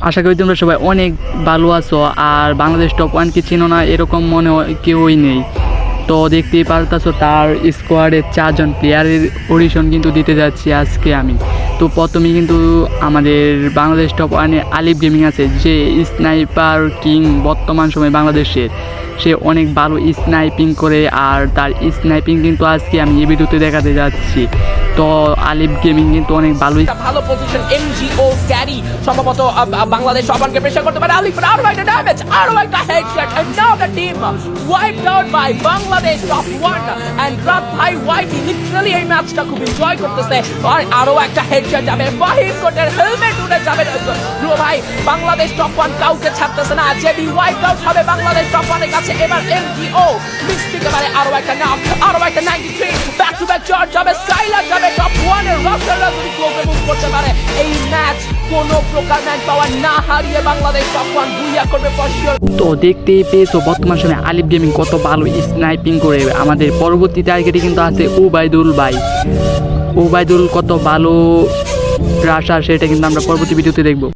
আশা করি তোমরা সবাই অনেক ভালো আছো। আর বাংলাদেশ টপ ওয়ানকে চিনো না এরকম মনে হয় কেউই নেই। তো দেখতেই পারতেছো তার স্কোয়াডের 4 জন প্লেয়ারের অডিশন কিন্তু দিতে যাচ্ছি আজকে আমি। তো প্রথমেই কিন্তু আমাদের বাংলাদেশ টপ ওয়ানে আলিফ গেমিং আছে, যে স্নাইপার কিং বর্তমান সময়ে বাংলাদেশের। সে অনেক ভালো স্নাইপিং করে, আর তার স্নাইপিং কিন্তু আজকে আমি এই ভিডিওতে দেখাতে যাচ্ছি। তো আলিফ গেমিং কিন্তু অনেক ভালোই ভালো পজিশন। এমজিও ক্যারি সম্ভবত বাংলাদেশ সবাইকে প্রেসার করতে পারে। আলিফ আরো একটা ড্যামেজ, আরো একটা headshot, and now the team wiped out by Bangladesh top one. And রাত ভাই ওয়াইটি লিটারালি এই ম্যাচটা খুব এনজয় করতেছে। আর আরো একটা হেডশট যাবে, ফাহিম কোটের হেলমেট উড়ে যাবে। ব্রো ভাই বাংলাদেশ টপ ওয়ান কাউকে ছাড়তেছে না। জেবি ওয়াইপড আউট হবে বাংলাদেশ টপ ওয়ানের কাছে। এবার এমজিও মিস্টেক পারে, আরো একটা নাম, আরো একটা 93 ব্যাক টু ব্যাক চার্জ যাবে, স্কাইলার যাবে টপ ওয়ানের। রসাররা যদি ক্লোকে মুভ করতে পারে এই ম্যাচ কোনো প্রকার ম্যাচ পাওয়ার না হারিয়ে বাংলাদেশ টপ ওয়ান বুইয়া করবে ফর শিওর। তো দেখতেই পেয়েছো বর্তমান সময়ে আলিফ গেমিং কত ভালো স্নাইপিং করে। আমাদের পরবর্তী টার্গেটে কিন্তু আছে ওবায়দুল ভাই। ওবায়দুল কত ভালো রাশার সেটা কিন্তু আমরা পরবর্তী ভিডিওতে দেখবো।